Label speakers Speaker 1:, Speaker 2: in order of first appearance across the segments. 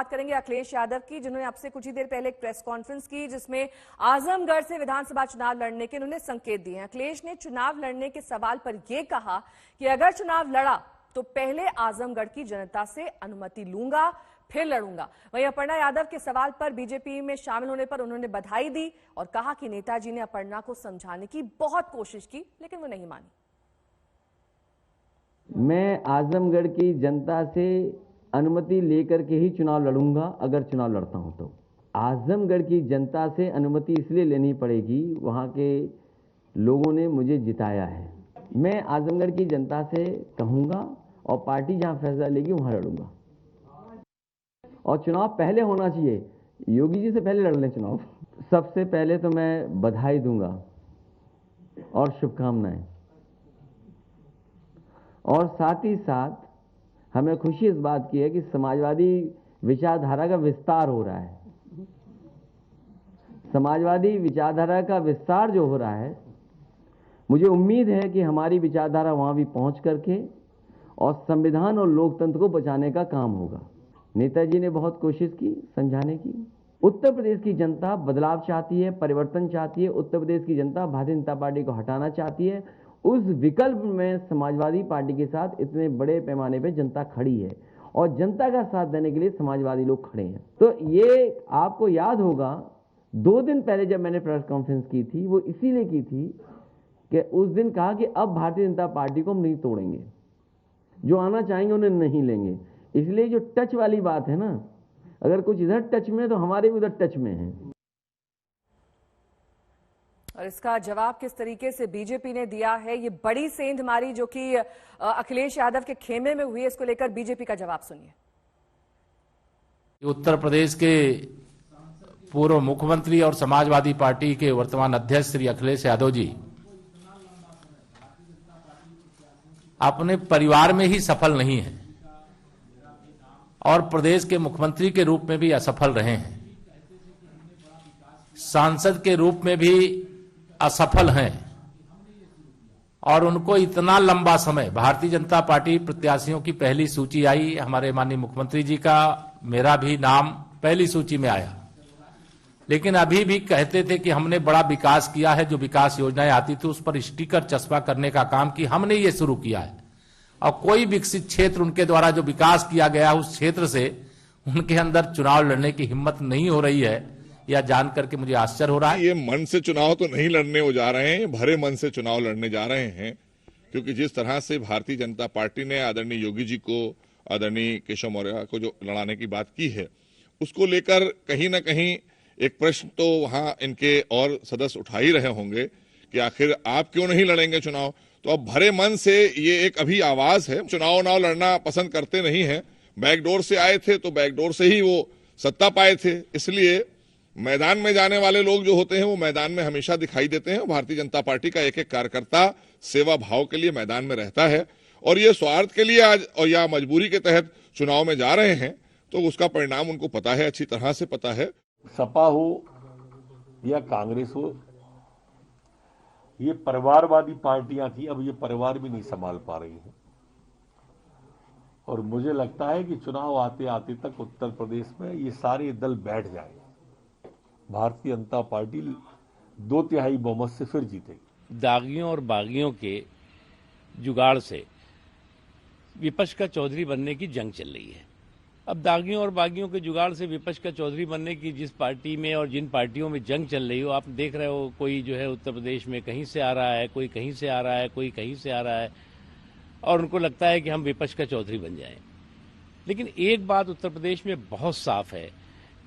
Speaker 1: बात करेंगे अखिलेश यादव की, जिन्होंने आपसे कुछ ही देर पहले एक प्रेस कॉन्फ्रेंस की जिसमें आजमगढ़ से विधानसभा चुनाव लड़ने के उन्होंने संकेत दिए हैं। अखिलेश ने चुनाव लड़ने के सवाल पर यह कहा कि अगर चुनाव लड़ा तो पहले आजमगढ़ की जनता से अनुमति लूंगा, फिर लड़ूंगा। वहीं अपर्णा यादव के सवाल पर बीजेपी में शामिल होने पर उन्होंने बधाई दी और कहा कि नेताजी ने अपर्णा को समझाने की बहुत कोशिश की, लेकिन वो नहीं मानी।
Speaker 2: मैं आजमगढ़ की जनता से अनुमति लेकर के ही चुनाव लड़ूंगा, अगर चुनाव लड़ता हूं तो। आजमगढ़ की जनता से अनुमति इसलिए लेनी पड़ेगी, वहां के लोगों ने मुझे जिताया है। मैं आजमगढ़ की जनता से कहूंगा और पार्टी जहां फैसला लेगी वहां लड़ूंगा। और चुनाव पहले होना चाहिए, योगी जी से पहले लड़ लें चुनाव। सबसे पहले तो मैं बधाई दूंगा और शुभकामनाएं, और साथ ही साथ हमें खुशी इस बात की है कि समाजवादी विचारधारा का विस्तार हो रहा है। समाजवादी विचारधारा का विस्तार जो हो रहा है, मुझे उम्मीद है कि हमारी विचारधारा वहां भी पहुंच करके और संविधान और लोकतंत्र को बचाने का काम होगा। नेताजी ने बहुत कोशिश की समझाने की। उत्तर प्रदेश की जनता बदलाव चाहती है, परिवर्तन चाहती है। उत्तर प्रदेश की जनता भारतीय जनता पार्टी को हटाना चाहती है। उस विकल्प में समाजवादी पार्टी के साथ इतने बड़े पैमाने पे जनता खड़ी है और जनता का साथ देने के लिए समाजवादी लोग खड़े हैं। तो ये आपको याद होगा, 2 दिन पहले जब मैंने प्रेस कॉन्फ्रेंस की थी, वो इसीलिए की थी कि उस दिन कहा कि अब भारतीय जनता पार्टी को हम नहीं तोड़ेंगे, जो आना चाहेंगे उन्हें नहीं लेंगे। इसलिए जो टच वाली बात है ना, अगर कुछ इधर टच में है तो हमारे भी उधर टच में है।
Speaker 1: और इसका जवाब किस तरीके से बीजेपी ने दिया है, ये बड़ी सेंध मारी जो कि अखिलेश यादव के खेमे में हुई है, इसको लेकर बीजेपी का जवाब सुनिए।
Speaker 3: उत्तर प्रदेश के पूर्व मुख्यमंत्री और समाजवादी पार्टी के वर्तमान अध्यक्ष श्री अखिलेश यादव जी अपने परिवार में ही सफल नहीं है और प्रदेश के मुख्यमंत्री के रूप में भी असफल रहे हैं, सांसद के रूप में भी असफल हैं और उनको इतना लंबा समय, भारतीय जनता पार्टी प्रत्याशियों की पहली सूची आई, हमारे माननीय मुख्यमंत्री जी का, मेरा भी नाम पहली सूची में आया, लेकिन अभी भी कहते थे कि हमने बड़ा विकास किया है। जो विकास योजनाएं आती थी उस पर स्टिकर चस्पा करने का काम की हमने ये शुरू किया है और कोई विकसित क्षेत्र उनके द्वारा जो विकास किया गया उस क्षेत्र से उनके अंदर चुनाव लड़ने की हिम्मत नहीं हो रही है। यह जान करके मुझे आश्चर्य हो रहा है।
Speaker 4: ये मन से चुनाव तो नहीं लड़ने हो जा रहे हैं, भरे मन से चुनाव लड़ने जा रहे हैं, क्योंकि जिस तरह से भारतीय जनता पार्टी ने आदरणीय योगी जी को, आदरणीय केशव मौर्य को जो लड़ाने की बात की है, उसको लेकर कहीं ना कहीं एक प्रश्न तो वहां इनके और सदस्य उठा ही रहे होंगे कि आखिर आप क्यों नहीं लड़ेंगे चुनाव। तो अब भरे मन से ये एक अभी आवाज है, चुनाव लड़ना पसंद करते नहीं है। बैकडोर से आए थे तो बैकडोर से ही वो सत्ता पाए थे, इसलिए मैदान में जाने वाले लोग जो होते हैं वो मैदान में हमेशा दिखाई देते हैं। भारतीय जनता पार्टी का एक एक कार्यकर्ता सेवा भाव के लिए मैदान में रहता है और ये स्वार्थ के लिए आज और या मजबूरी के तहत चुनाव में जा रहे हैं, तो उसका परिणाम उनको पता है, अच्छी तरह से पता है।
Speaker 5: सपा हो या कांग्रेस हो, ये परिवारवादी पार्टियां थी, अब ये परिवार भी नहीं संभाल पा रही हैं और मुझे लगता है कि चुनाव आते आते तक उत्तर प्रदेश में ये सारे दल बैठ जाएंगे। भारतीय जनता पार्टी 2/3 बहुमत से फिर जीतेगी।
Speaker 6: दागियों और बागियों के जुगाड़ से विपक्ष का चौधरी बनने की जंग चल रही है। अब दागियों और बागियों के जुगाड़ से विपक्ष का चौधरी बनने की जिस पार्टी में और जिन पार्टियों में जंग चल रही हो, आप देख रहे हो, कोई जो है उत्तर प्रदेश में कहीं से आ रहा है, कोई कहीं से आ रहा है, कोई कहीं से आ रहा है और उनको लगता है कि हम विपक्ष का चौधरी बन जाएं। लेकिन एक बात उत्तर प्रदेश में बहुत साफ है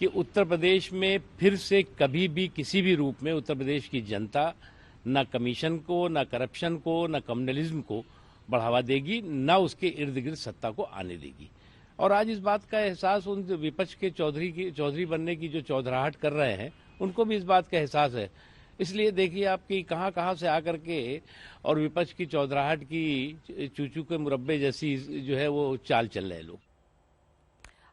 Speaker 6: कि उत्तर प्रदेश में फिर से कभी भी किसी भी रूप में उत्तर प्रदेश की जनता न कमीशन को, न करप्शन को, न कम्युनलिज्म को बढ़ावा देगी, न उसके इर्द गिर्द सत्ता को आने देगी। और आज इस बात का एहसास उन विपक्ष के चौधरी बनने की जो चौधराहट कर रहे हैं उनको भी इस बात का एहसास है। इसलिए देखिए आपकी कहाँ से आकर के और विपक्ष की चौधराहट की चूचू के मुरब्बे जैसी जो है वो चाल चल रहे हैं लोग।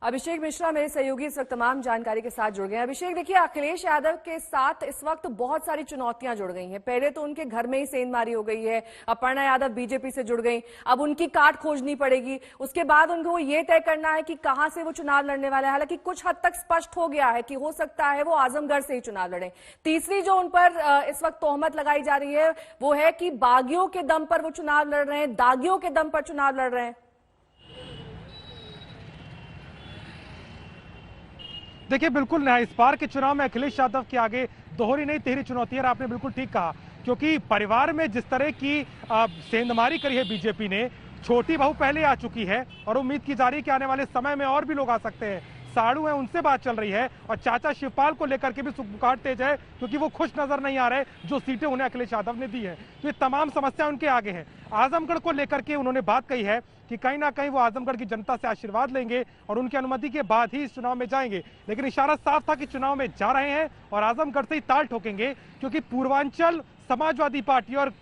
Speaker 1: अभिषेक मिश्रा मेरे सहयोगी इस वक्त तमाम जानकारी के साथ जुड़ गए हैं। अभिषेक, देखिए, अखिलेश यादव के साथ इस वक्त बहुत सारी चुनौतियां जुड़ गई हैं। पहले तो उनके घर में ही सेंधमारी हो गई है, अपर्णा यादव बीजेपी से जुड़ गई, अब उनकी काट खोजनी पड़ेगी। उसके बाद उनको ये तय करना है कि कहां से वो चुनाव लड़ने वाले हैं। हालांकि कुछ हद तक स्पष्ट हो गया है कि हो सकता है वो आजमगढ़ से ही चुनाव लड़े। तीसरी जो उन पर इस वक्त तोहमत लगाई जा रही है वो है कि बागियों के दम पर वो चुनाव लड़ रहे हैं, दागियों के दम पर चुनाव लड़ रहे हैं।
Speaker 7: देखिए, बिल्कुल इस बार के चुनाव में अखिलेश यादव के आगे दोहरी नहीं तिहरी चुनौती है। आपने बिल्कुल ठीक कहा, क्योंकि परिवार में जिस तरह की सेंधमारी करी है बीजेपी ने, छोटी बहू पहले आ चुकी है और उम्मीद की जा रही है कि आने वाले समय में और भी लोग आ सकते हैं। साड़ू है, उनसे बात चल रही है, और चाचा शिवपाल को लेकर के भी सुखपुकार तेज है, क्योंकि वो खुश नजर नहीं आ रहे जो सीटें उन्हें अखिलेश यादव ने दी है। तो ये तमाम समस्या उनके आगे हैं। आजमगढ़ को लेकर के उन्होंने बात कही है कि कहीं ना कहीं वो आजमगढ़ की जनता से आशीर्वाद लेंगे और उनकी अनुमति के बाद ही इस चुनाव में जाएंगे। लेकिन इशारा साफ था कि चुनाव में जा रहे हैं और आजमगढ़ से ही ताल ठोकेंगे, क्योंकि पूर्वांचल समाजवादी पार्टी और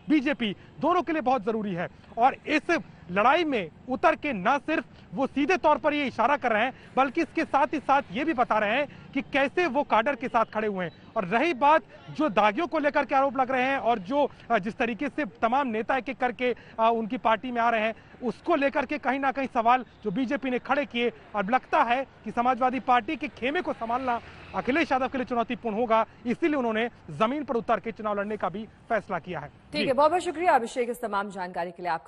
Speaker 7: बीजेपी दोनों के लिए बहुत जरूरी है। और इस लड़ाई में उतर के न सिर्फ वो सीधे तौर पर ये इशारा कर रहे हैं, बल्कि इसके साथ ही साथ ये भी बता रहे हैं कि कैसे वो काडर के साथ खड़े हुए हैं। और रही बात जो दागियों को लेकर के आरोप लग रहे हैं और जो जिस तरीके से तमाम नेता एक एक करके उनकी पार्टी में आ रहे हैं, उसको लेकर के कहीं ना कहीं सवाल जो बीजेपी ने खड़े किए, और लगता है कि समाजवादी पार्टी के खेमे को संभालना अखिलेश यादव के लिए चुनौतीपूर्ण होगा। इसीलिए उन्होंने जमीन पर उतर के चुनाव लड़ने का भी फैसला किया है।
Speaker 1: ठीक है, बहुत बहुत शुक्रिया अभिषेक इस तमाम जानकारी के लिए आपका।